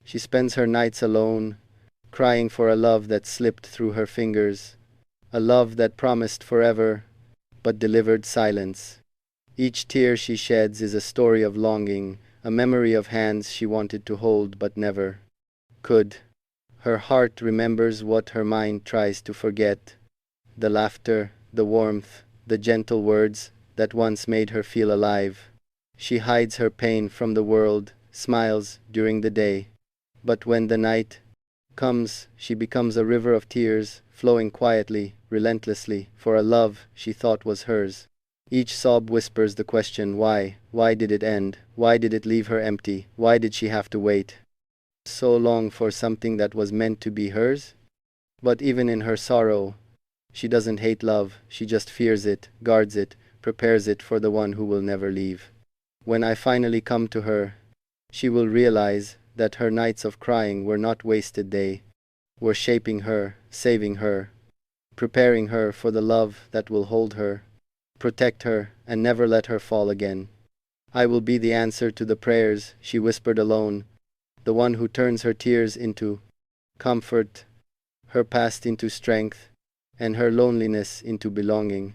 She spends her nights alone, crying for a love that slipped through her fingers, a love that promised forever, but delivered silence. Each tear she sheds is a story of longing, a memory of hands she wanted to hold but never could. Her heart remembers what her mind tries to forget, the laughter, the warmth, the gentle words that once made her feel alive. She hides her pain from the world, smiles during the day, but when the night comes, she becomes a river of tears, flowing quietly, relentlessly, for a love she thought was hers. Each sob whispers the question, why? Why did it end? Why did it leave her empty? Why did she have to wait so long for something that was meant to be hers? But even in her sorrow, she doesn't hate love, she just fears it, guards it, prepares it for the one who will never leave. When I finally come to her, she will realize that her nights of crying were not wasted. They were shaping her, saving her, preparing her for the love that will hold her, protect her, and never let her fall again. I will be the answer to the prayers she whispered alone, the one who turns her tears into comfort, her past into strength, and her loneliness into belonging.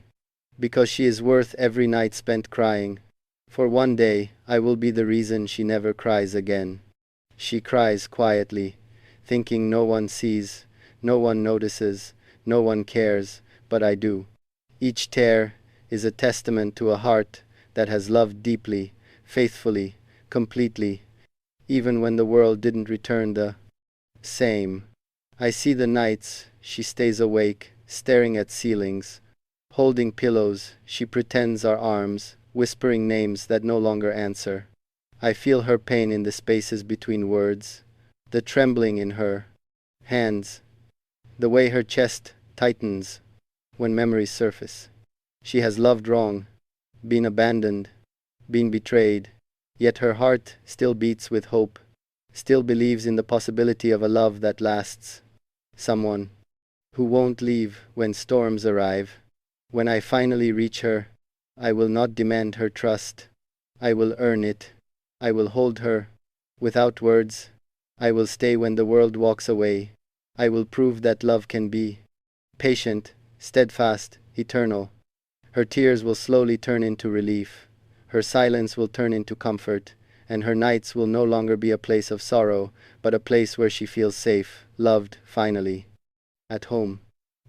Because she is worth every night spent crying. For one day, I will be the reason she never cries again. She cries quietly, thinking no one sees, no one notices, no one cares, but I do. Each tear is a testament to a heart that has loved deeply, faithfully, completely, even when the world didn't return the same. I see the nights she stays awake, staring at ceilings, holding pillows she pretends are arms, whispering names that no longer answer. I feel her pain in the spaces between words, the trembling in her hands, the way her chest tightens when memories surface. She has loved wrong, been abandoned, been betrayed, yet her heart still beats with hope, still believes in the possibility of a love that lasts, someone who won't leave when storms arrive. When I finally reach her, I will not demand her trust. I will earn it. I will hold her without words. I will stay when the world walks away. I will prove that love can be patient, steadfast, eternal. Her tears will slowly turn into relief. Her silence will turn into comfort, and her nights will no longer be a place of sorrow, but a place where she feels safe, loved, finally, at home.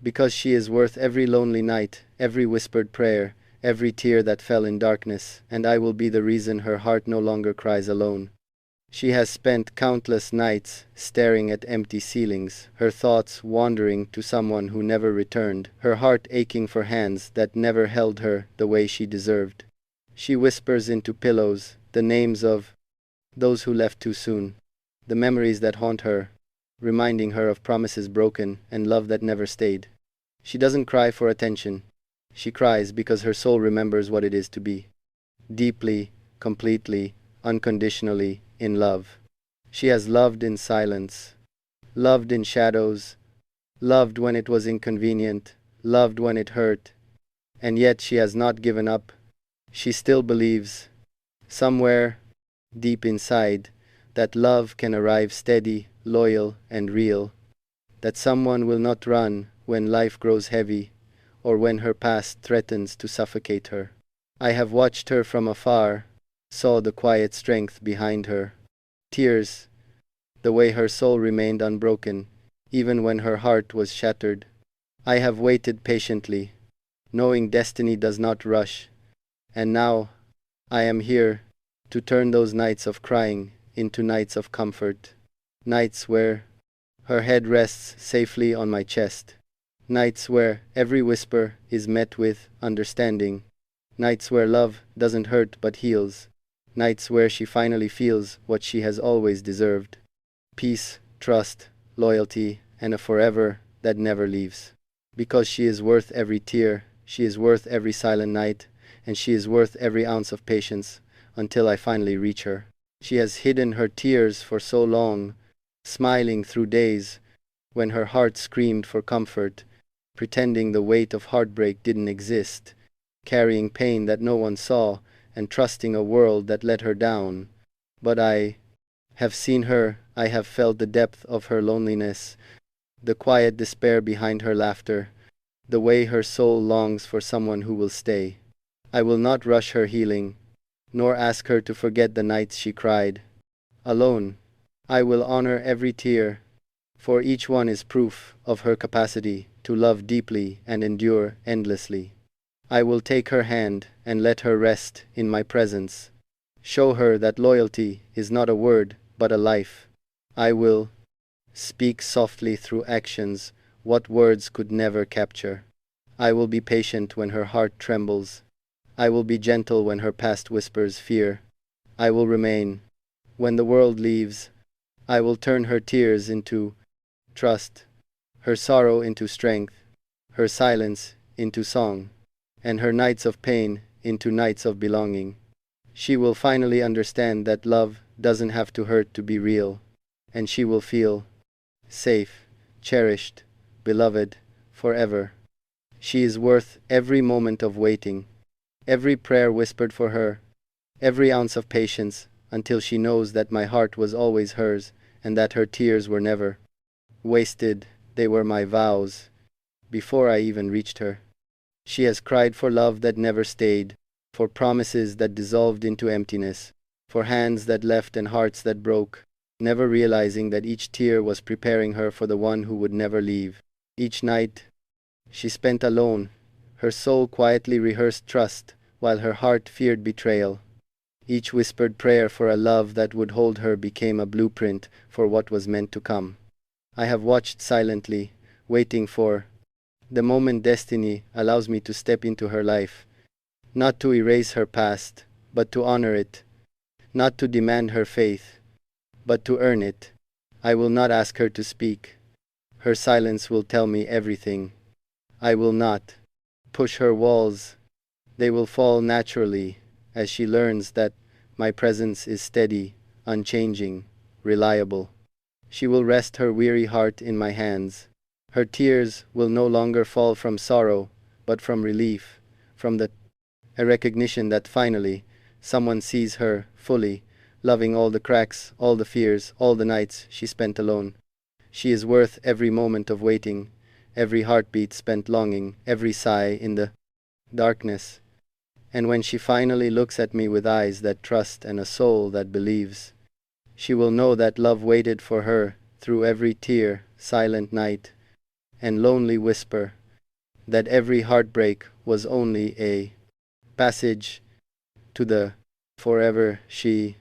Because she is worth every lonely night, every whispered prayer, every tear that fell in darkness, and I will be the reason her heart no longer cries alone. She has spent countless nights staring at empty ceilings, her thoughts wandering to someone who never returned, her heart aching for hands that never held her the way she deserved. She whispers into pillows the names of those who left too soon, the memories that haunt her, reminding her of promises broken and love that never stayed. She doesn't cry for attention. She cries because her soul remembers what it is to be deeply, completely, unconditionally in love. She has loved in silence, loved in shadows, loved when it was inconvenient, loved when it hurt, and yet she has not given up. She still believes, somewhere deep inside, that love can arrive steady, loyal, and real, that someone will not run when life grows heavy, or when her past threatens to suffocate her. I have watched her from afar, saw the quiet strength behind her tears, the way her soul remained unbroken, even when her heart was shattered. I have waited patiently, knowing destiny does not rush, and now I am here to turn those nights of crying into nights of comfort, nights where her head rests safely on my chest, nights where every whisper is met with understanding, nights where love doesn't hurt but heals, nights where she finally feels what she has always deserved: peace, trust, loyalty, and a forever that never leaves. Because she is worth every tear, she is worth every silent night, and she is worth every ounce of patience until I finally reach her. She has hidden her tears for so long, smiling through days when her heart screamed for comfort, pretending the weight of heartbreak didn't exist, carrying pain that no one saw, and trusting a world that let her down. But I have seen her, I have felt the depth of her loneliness, the quiet despair behind her laughter, the way her soul longs for someone who will stay. I will not rush her healing, nor ask her to forget the nights she cried alone. I will honor every tear, for each one is proof of her capacity to love deeply and endure endlessly. I will take her hand and let her rest in my presence. Show her that loyalty is not a word, but a life. I will speak softly through actions what words could never capture. I will be patient when her heart trembles. I will be gentle when her past whispers fear. I will remain. When the world leaves, I will turn her tears into trust, her sorrow into strength, her silence into song, and her nights of pain into nights of belonging. She will finally understand that love doesn't have to hurt to be real, and she will feel safe, cherished, beloved, forever. She is worth every moment of waiting, every prayer whispered for her, every ounce of patience, until she knows that my heart was always hers, and that her tears were never wasted. They were my vows, before I even reached her. She has cried for love that never stayed, for promises that dissolved into emptiness, for hands that left and hearts that broke, never realizing that each tear was preparing her for the one who would never leave. Each night she spent alone, her soul quietly rehearsed trust, while her heart feared betrayal. Each whispered prayer for a love that would hold her became a blueprint for what was meant to come. I have watched silently, waiting for the moment destiny allows me to step into her life, not to erase her past, but to honor it, not to demand her faith, but to earn it. I will not ask her to speak. Her silence will tell me everything. I will not push her walls. They will fall naturally as she learns that my presence is steady, unchanging, reliable. She will rest her weary heart in my hands. Her tears will no longer fall from sorrow, but from relief, from a recognition that finally someone sees her fully, loving all the cracks, all the fears, all the nights she spent alone. She is worth every moment of waiting, every heartbeat spent longing, every sigh in the darkness. And when she finally looks at me with eyes that trust and a soul that believes, she will know that love waited for her through every tear, silent night, and lonely whisper, that every heartbreak was only a passage to the forever. She